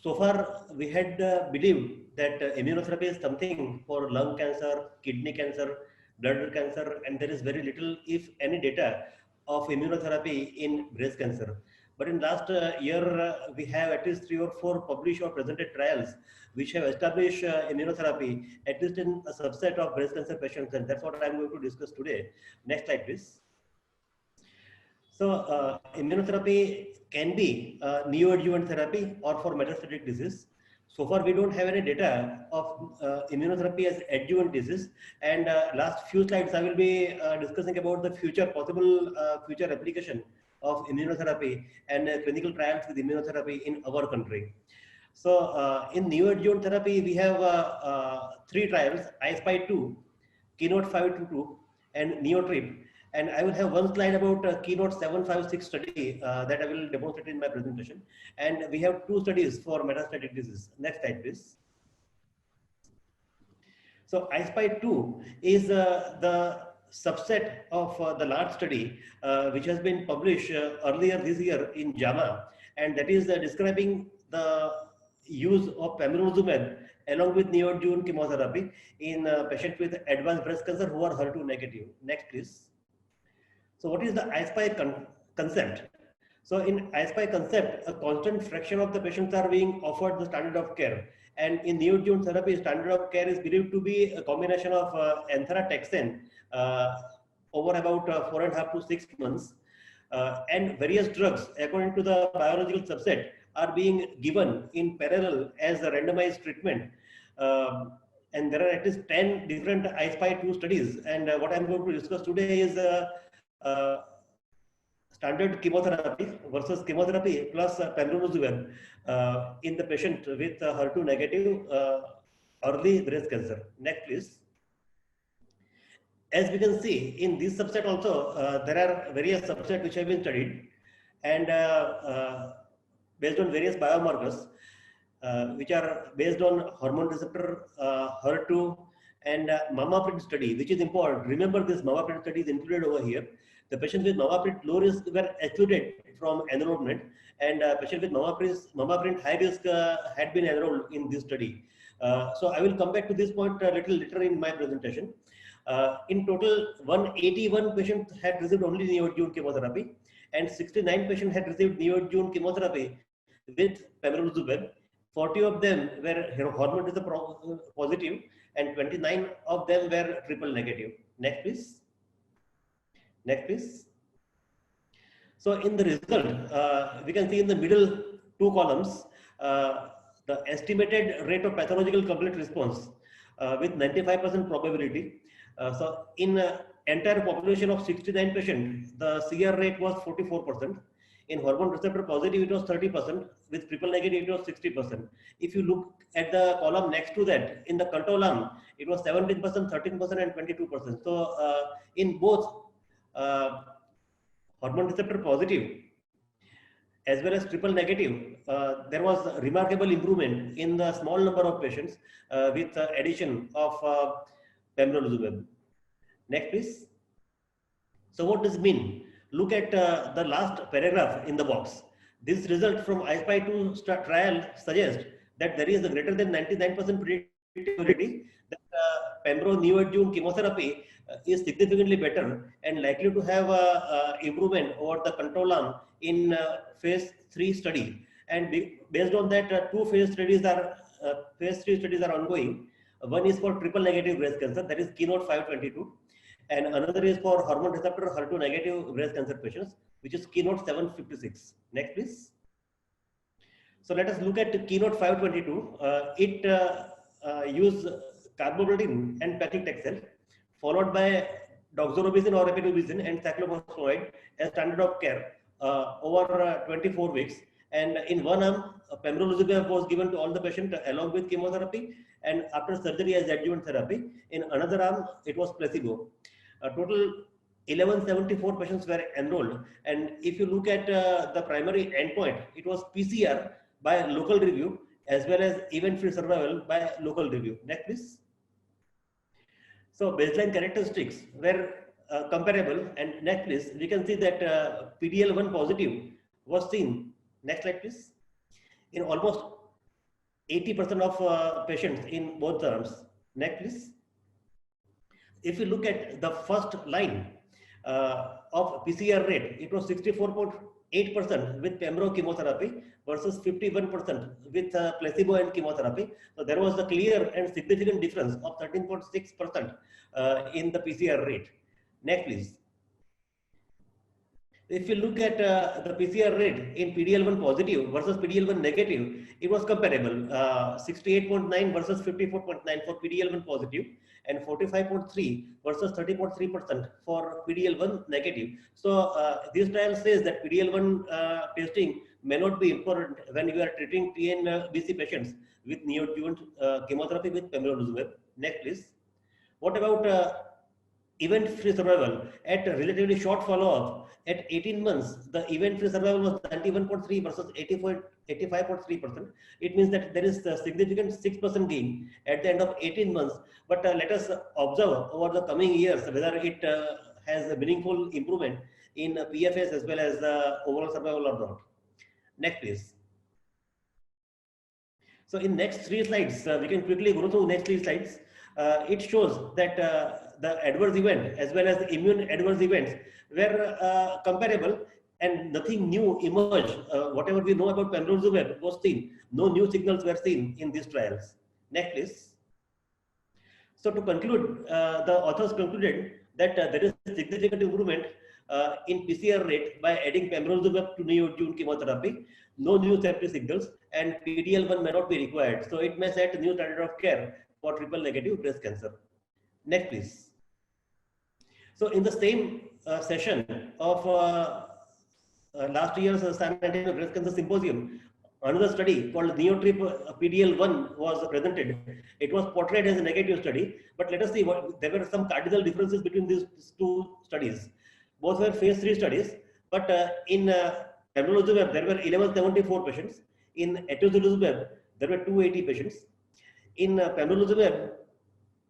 so far we had believed that immunotherapy is something for lung cancer, kidney cancer, bladder cancer, and there is very little, if any, data of immunotherapy in breast cancer. But in last year, we have at least 3 or 4 published or presented trials which have established immunotherapy at least in a subset of breast cancer patients, and that's what I'm going to discuss today. Next slide, please. So immunotherapy can be neoadjuvant therapy or for metastatic disease. So far, we don't have any data of immunotherapy as adjuvant disease. And last few slides, I will be discussing about the future possible future application of immunotherapy and clinical trials with immunotherapy in our country. So in neoadjuvant therapy, we have 3 trials: I-SPY 2, Keynote 522, and NeoTrip. And I will have one slide about Keynote 756 study that I will demonstrate in my presentation. And we have 2 studies for metastatic disease. Next slide, please. So I-SPY 2 is the subset of the large study which has been published earlier this year in JAMA, and that is describing the use of pembrolizumab along with neoadjuvant chemotherapy in patients with advanced breast cancer who are HER2 negative. Next, please. So what is the I-SPY concept? So in I-SPY concept, a constant fraction of the patients are being offered the standard of care. And in neoadjuvant therapy, standard of care is believed to be a combination of Anthra-Taxane over about 4.5 to 6 months. And various drugs, according to the biological subset, are being given in parallel as a randomized treatment. And there are at least 10 different I-SPY 2 studies. And what I'm going to discuss today is standard chemotherapy versus chemotherapy plus pembrolizumab in the patient with HER2 negative early breast cancer. Next, please. As we can see, in this subset also, there are various subsets which have been studied, and based on various biomarkers, which are based on hormone receptor, HER2, and MammaPrint study, which is important. Remember, this MammaPrint study is included over here. The patients with MammaPrint low risk were excluded from enrollment, and patients with MammaPrint high risk had been enrolled in this study. So I will come back to this point a little later in my presentation. In total, 181 patients had received only neoadjuvant chemotherapy, and 69 patients had received neoadjuvant chemotherapy with pembrolizumab. 40 of them were hormone receptor positive, and 29 of them were triple negative. Next, please. Next, please. So in the result, we can see in the middle 2 columns, the estimated rate of pathological complete response with 95% probability. So in entire population of 69 patients, the CR rate was 44%. In hormone receptor positive, it was 30%. With triple negative, it was 60%. If you look at the column next to that, in the control arm, it was 17%, 13%, and 22%. So in both hormone receptor positive as well as triple negative, there was a remarkable improvement in the small number of patients with addition of pembrolizumab. Next, please. So what does it mean? Look at the last paragraph in the box. This result from I-SPY 2 trial suggests that there is a greater than 99% predictability that pembro neoadjuvant chemotherapy is significantly better and likely to have improvement over the control arm in phase 3 study. And based on that, 2 phase 3 studies are ongoing. One is for triple negative breast cancer, that is Keynote 522. And another is for hormone receptor HER2 negative breast cancer patients, which is Keynote 756. Next, please. So let us look at Keynote 522. It used carboplatin and paclitaxel, followed by doxorubicin or epinubicin and cyclophosphamide as standard of care over 24 weeks. And in one arm, pembrolizumab was given to all the patients along with chemotherapy, and after surgery as adjuvant therapy. In another arm, it was placebo. Total 1174 patients were enrolled, and if you look at the primary endpoint, it was PCR by local review as well as event-free survival by local review. Next, please. So baseline characteristics were comparable, and next, please. We can see that PD-L1 positive was seen. Next slide, please. In almost 80% of patients in both terms. Next, please. If you look at the first line of PCR rate, it was 64.8% with pembro chemotherapy versus 51% with placebo and chemotherapy. So there was a clear and significant difference of 13.6% in the PCR rate. Next, please. If you look at the PCR rate in PDL1 positive versus PDL1 negative, it was comparable, 68.9 versus 54.9 for PDL1 positive and 45.3 versus 30.3% for PDL1 negative. So this trial says that PDL1 testing may not be important when you are treating TNBC patients with neoadjuvant chemotherapy with pembrolizumab. Next, please. What about event-free survival at a relatively short follow-up? At 18 months, the event-free survival was 91.3 versus 85.3%. It means that there is a significant 6% gain at the end of 18 months. But let us observe over the coming years whether it has a meaningful improvement in PFS as well as overall survival or not. Next, please. So in next 3 slides, we can quickly go through next 3 slides. It shows that the adverse event as well as the immune adverse events were comparable and nothing new emerged. Whatever we know about pembrolizumab was seen. No new signals were seen in these trials. Next, please. So to conclude, the authors concluded that there is significant improvement in PCR rate by adding pembrolizumab to neoadjuvant chemotherapy. No new safety signals, and PDL1 may not be required. So it may set a new standard of care for triple negative breast cancer. Next, please. So in the same session of last year's San Antonio Breast Cancer Symposium, another study called NeoTrip PDL1 was presented. It was portrayed as a negative study, but let us see what there were some cardinal differences between these 2 studies. Both were phase 3 studies, but in pembrolizumab there were 1174 patients. In atezolizumab there were 280 patients. In pembrolizumab,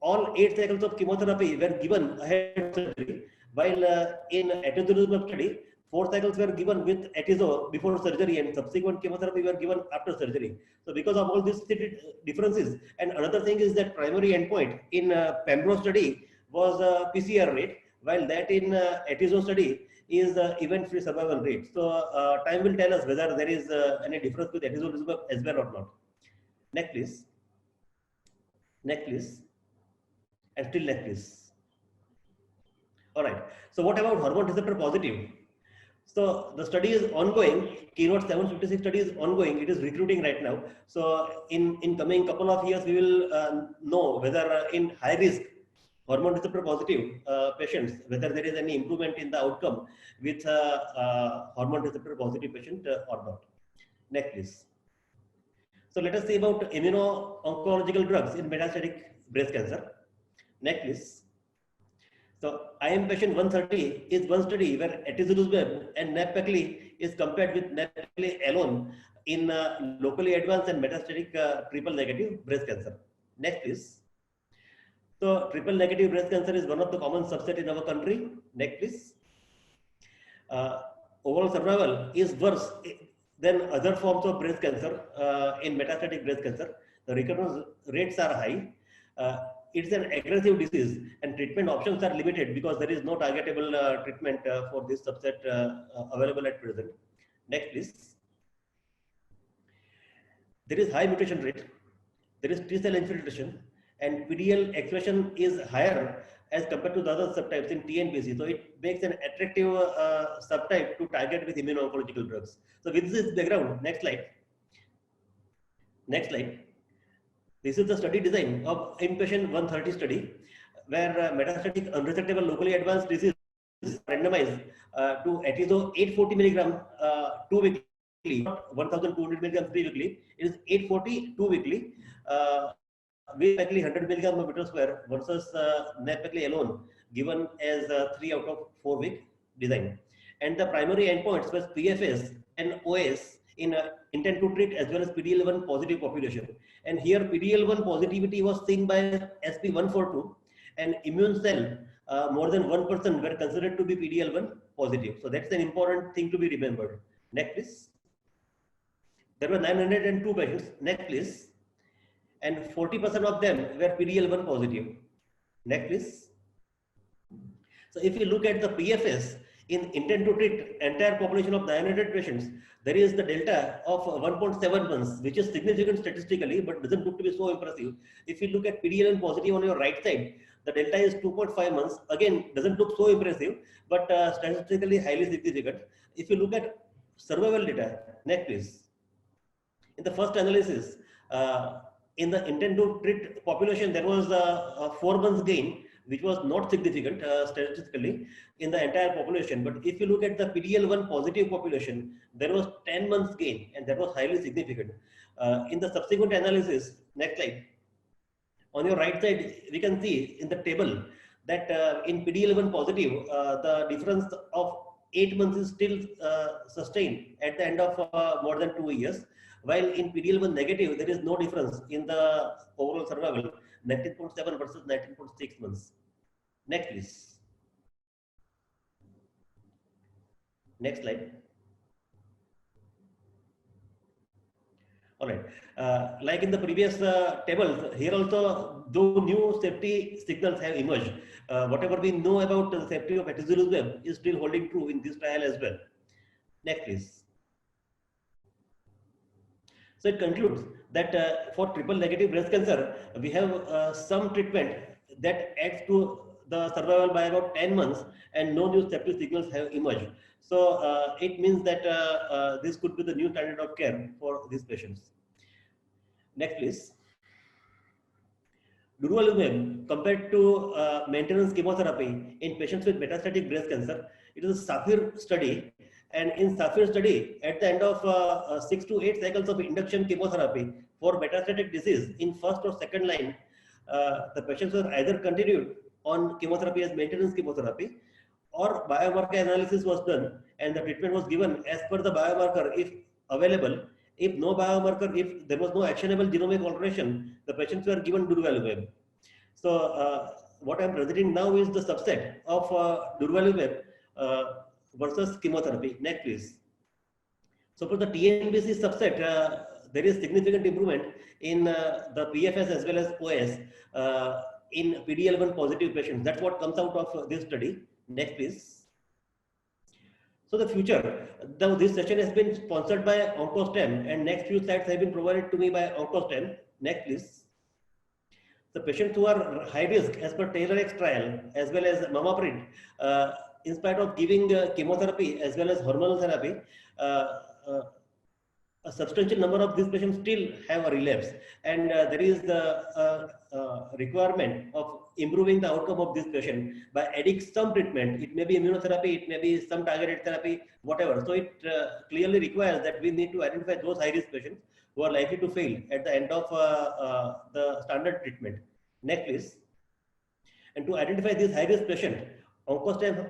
all 8 cycles of chemotherapy were given ahead of surgery, while in atezolizumab study, 4 cycles were given with atezo before surgery and subsequent chemotherapy were given after surgery. So because of all these differences, and another thing is that primary endpoint in pembro study was PCR rate, while that in atezo study is event-free survival rate. So time will tell us whether there is any difference with atezolizumab as well or not. Next, please. Next, please. And still next, please. All right. So what about hormone receptor positive? So the study is ongoing. Keynote 756 study is ongoing. It is recruiting right now. So in coming couple of years, we will know whether in high risk hormone receptor positive patients, whether there is any improvement in the outcome with hormone receptor positive patient or not. Next, please. So let us see about immuno-oncological drugs in metastatic breast cancer. Next, please. So IM patient 130 is one study where atezolizumab and nab-paclitaxel is compared with nab-paclitaxel alone in locally advanced and metastatic triple negative breast cancer. Next, please. So triple negative breast cancer is one of the common subset in our country. Next, please. Overall survival is worse than other forms of breast cancer in metastatic breast cancer. The recurrence rates are high. It's an aggressive disease and treatment options are limited because there is no targetable treatment for this subset available at present. Next, please. There is high mutation rate. There is T-cell infiltration, and PDL expression is higher as compared to the other subtypes in TNBC. So it makes an attractive subtype to target with immuno-oncological drugs. So with this background, next slide. Next slide. This is the study design of inpatient 130 study, where metastatic unresectable locally advanced disease is randomized to atezo 840 milligram 2 weekly, not 1200 milligrams 3 weekly. It is 840 2 weekly. With nab-paclitaxel 100 milligram per meter square versus nab-paclitaxel alone given as 3 out of 4 week design. And the primary endpoints was PFS and OS in intent to treat as well as PDL1 positive population. And here PDL1 positivity was seen by SP142 and immune cell more than 1% were considered to be PDL1 positive. So that's an important thing to be remembered. Next, please. There were 902 patients. Next, please. and 40% of them were PD-L1 positive. Next, please. So if you look at the PFS in intent to treat entire population of dilated patients, there is the delta of 1.7 months, which is significant statistically, but doesn't look to be so impressive. If you look at PD-L1 positive on your right side, the delta is 2.5 months. Again, doesn't look so impressive, but statistically highly significant. If you look at survival data, next please. In the first analysis, in the intent to treat population, there was a 4 months gain, which was not significant statistically in the entire population. But if you look at the PD-L1 positive population, there was 10 months gain, and that was highly significant. In the subsequent analysis, next slide. On your right side, we can see in the table that in PD-L1 positive, the difference of 8 months is still sustained at the end of more than 2 years. While in PD-L1 negative, there is no difference in the overall survival, 19.7 versus 19.6 months. Next, please. Next slide. All right. Like in the previous tables, here also, though new safety signals have emerged, whatever we know about the safety of atezolizumab is still holding true in this trial as well. Next, please. So it concludes that for triple negative breast cancer, we have some treatment that adds to the survival by about 10 months, and no new safety signals have emerged. So it means that this could be the new standard of care for these patients. Next, please. Durvalumab compared to maintenance chemotherapy in patients with metastatic breast cancer, it is a SAPPHIRE study. And in SAPPHIRE study, at the end of 6 to 8 cycles of induction chemotherapy for metastatic disease in first or second line, the patients were either continued on chemotherapy as maintenance chemotherapy, or biomarker analysis was done and the treatment was given as per the biomarker if available. If no biomarker, if there was no actionable genomic alteration, the patients were given durvalumab. So what I am presenting now is the subset of durvalumab versus chemotherapy. Next, please. So for the TNBC subset, there is significant improvement in the PFS as well as OS in PD-L1 positive patients. That's what comes out of this study. Next, please. So the future, this session has been sponsored by OncoStem, and next few slides have been provided to me by OncoStem. Next, please. The patients who are high risk as per TAILORx trial, as well as Mamaprid, in spite of giving chemotherapy as well as hormonal therapy, a substantial number of these patients still have a relapse, and there is the requirement of improving the outcome of this patient by adding some treatment. It may be immunotherapy, it may be some targeted therapy, whatever. So it clearly requires that we need to identify those high-risk patients who are likely to fail at the end of the standard treatment. Next, please. And to identify this high-risk patient, OncoStem,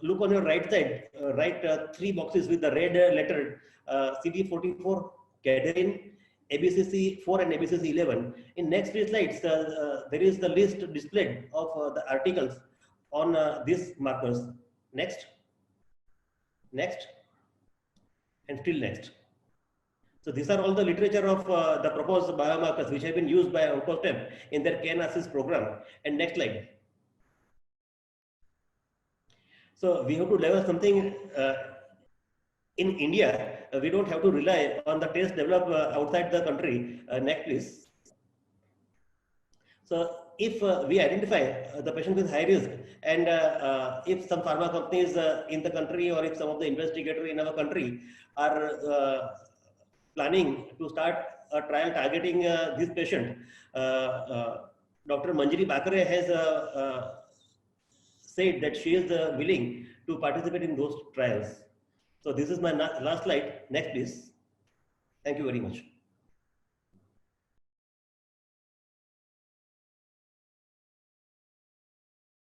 look on your right side, write 3 boxes with the red letter CD44, cadherin, ABCC4 and ABCC11. In next 3 slides, there is the list displayed of the articles on these markers. Next, next, and still next. So these are all the literature of the proposed biomarkers which have been used by OncoStem in their CAN-ASSIST program. And next slide. So we have to level something in India. We don't have to rely on the tests developed outside the country. Next, please. So if we identify the patient with high risk, and if some pharma companies in the country, or if some of the investigators in our country are planning to start a trial targeting this patient, Dr. Manjari Bakare has said that she is willing to participate in those trials. So this is my last slide. Next, please. Thank you very much.